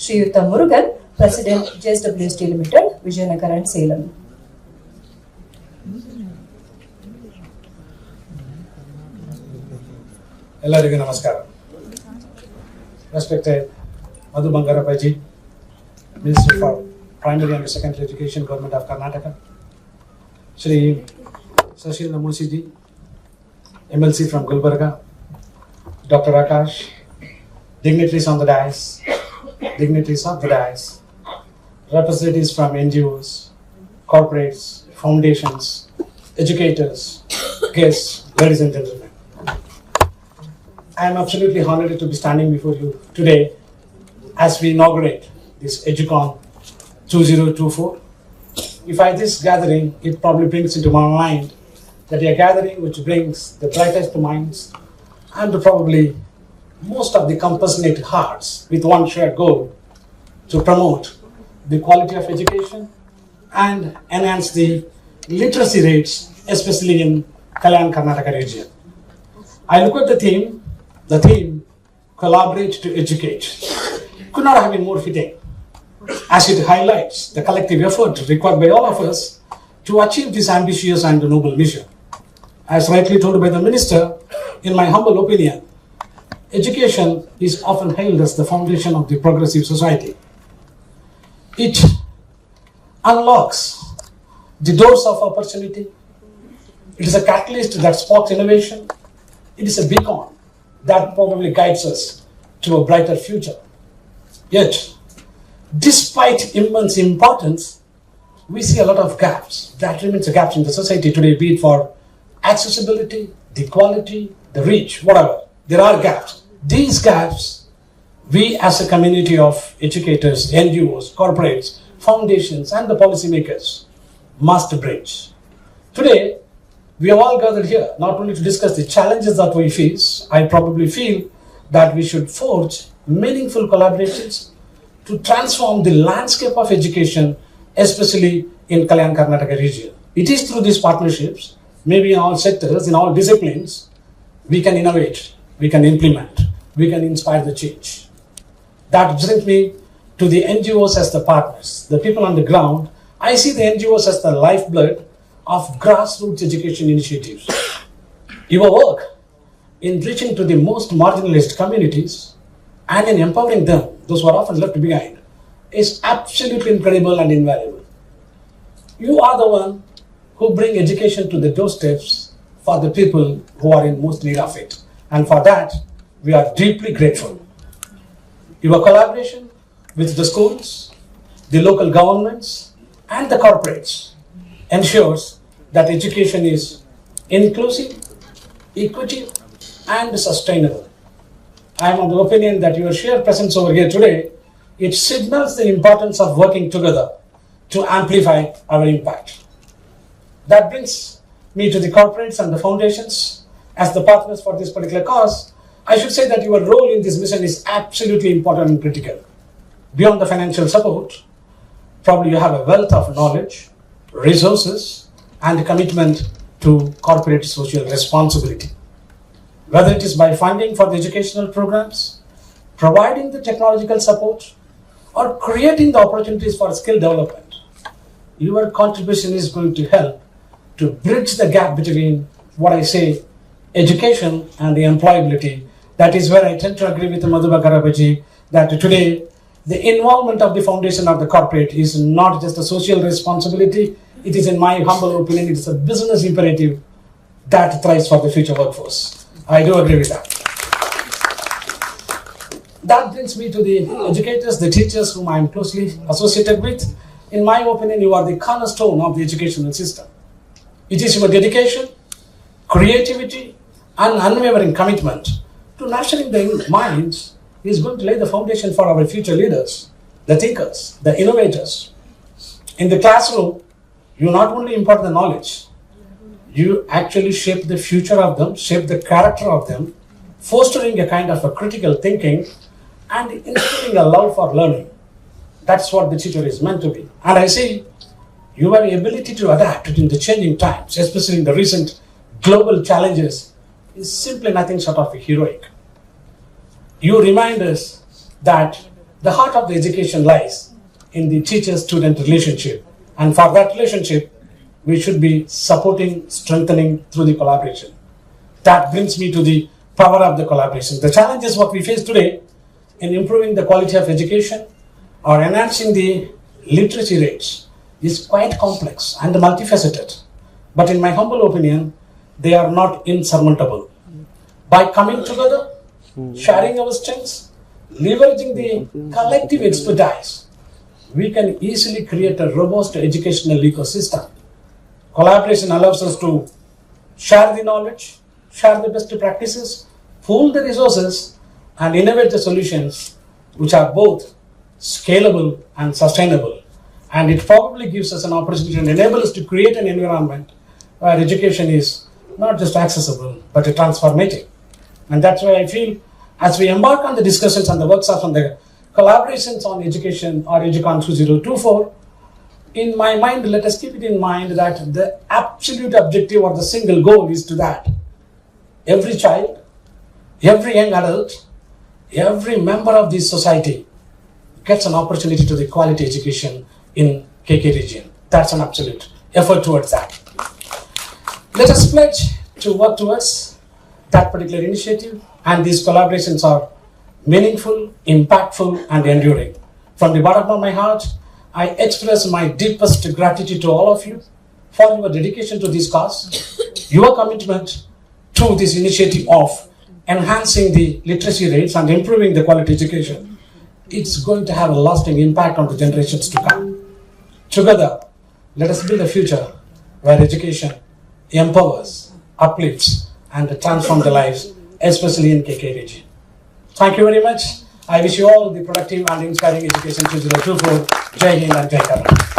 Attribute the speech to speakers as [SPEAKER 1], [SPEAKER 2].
[SPEAKER 1] ಶ್ರೀಯುತ Murugan, president JSW Steel Limited, Vijayanagara and Salem.
[SPEAKER 2] ಎಲ್ಲರಿಗೂ ನಮಸ್ಕಾರ. Respected Madhu Bangarappaji, Minister for Primary and Secondary Education, Government of Karnataka, Shri Sashil Namusiji, MLC from Gulbarga, Dr. Akash, dignitaries on the dais, dignitaries of the dais, representatives from NGOs, corporates, foundations, educators, guests, ladies and gentlemen. I am absolutely honored to be standing before you today as we inaugurate this EduCon 2024. If I this gathering, it probably brings into my mind that a gathering which brings the brightest minds and probably most of the compassionate hearts with one shared goal to promote the quality of education and enhance the literacy rates, especially in Karnataka region. I look at the theme, collaborate to educate, could not have been more fitting, as it highlights the collective effort required by all of us to achieve this ambitious and noble mission. As rightly told by the Minister, in my humble opinion, education is often hailed as the foundation of the progressive society. It unlocks the doors of opportunity. It is a catalyst that sparks innovation. It is a beacon that probably guides us to a brighter future. Yet, despite immense importance, we see a lot of gaps. That remains a gaps in the society today, be it for accessibility, the quality, the reach, whatever. There are gaps. These gaps, we as a community of educators, NGOs, corporates, foundations, and the policymakers must bridge. Today, we have all gathered here not only to discuss the challenges that we face. I probably feel that we should forge meaningful collaborations to transform the landscape of education, especially in Karnataka region. It is through these partnerships, maybe in all sectors, in all disciplines, we can innovate, we can implement, we can inspire the change. That brings me to the NGOs as the partners, the people on the ground. I see the NGOs as the lifeblood of grassroots education initiatives. Your work in reaching to the most marginalized communities and in empowering them, those who are often left behind, is absolutely incredible and invaluable. You are the one who bring education to the doorsteps for the people who are in most need of it. And for that, we are deeply grateful. Your collaboration with the schools, the local governments, and the corporates ensures that education is inclusive, equitable, and sustainable. I am of the opinion that your shared presence over here today, it signals the importance of working together to amplify our impact. That brings me to the corporates and the foundations as the partners for this particular cause. I should say that your role in this mission is absolutely important and critical. Beyond the financial support, probably you have a wealth of knowledge, resources, and commitment to corporate social responsibility. Whether it is by funding for the educational programs, providing the technological support, or creating the opportunities for skill development, your contribution is going to help to bridge the gap between what I say, education and the employability. That is where I tend to agree with Madhu Bangarappaji that today the involvement of the foundation of the corporate is not just a social responsibility. It is, in my humble opinion, it is a business imperative that thrives for the future workforce. I do agree with that. That brings me to the educators, the teachers whom I am closely associated with. In my opinion, you are the cornerstone of the educational system. It is your dedication, creativity, and unwavering commitment to nurturing the minds is going to lay the foundation for our future leaders, the thinkers, the innovators. In the classroom, you not only impart the knowledge, you actually shape the future of them, shape the character of them, fostering a kind of a critical thinking and instilling a love for learning. That's what the teacher is meant to be. And I see your ability to adapt in the changing times, especially in the recent global challenges, is simply nothing short of heroic. You remind us that the heart of the education lies in the teacher-student relationship. And for that relationship, we should be supporting, strengthening through the collaboration. That brings me to the power of the collaboration. The challenges what we face today in improving the quality of education or enhancing the literacy rates is quite complex and multifaceted. But in my humble opinion, they are not insurmountable. By coming together, sharing our strengths, leveraging the collective expertise, we can easily create a robust educational ecosystem. Collaboration allows us to share the knowledge, share the best practices, pool the resources, and innovate the solutions which are both scalable and sustainable. And it probably gives us an opportunity and enable us to create an environment where education is not just accessible, but transformative. And that's why I feel as we embark on the discussions and the workshops on the collaborations on education or EduCon 2024, in my mind, let us keep it in mind that the absolute objective or the single goal is to that every child, every young adult, every member of this society gets an opportunity to the quality education in KK region. That's an absolute effort towards that. Let us pledge to work towards that particular initiative, and these collaborations are meaningful, impactful, and enduring. From the bottom of my heart, I express my deepest gratitude to all of you for your dedication to this cause, your commitment to this initiative of enhancing the literacy rates and improving the quality education. It's going to have a lasting impact on the generations to come. Together, let us build a future where education empowers, uplifts, and transforms the lives, especially in KK region. Thank you very much. I wish you all the productive and inspiring education 2024. Jai Hind and Jai Karnataka.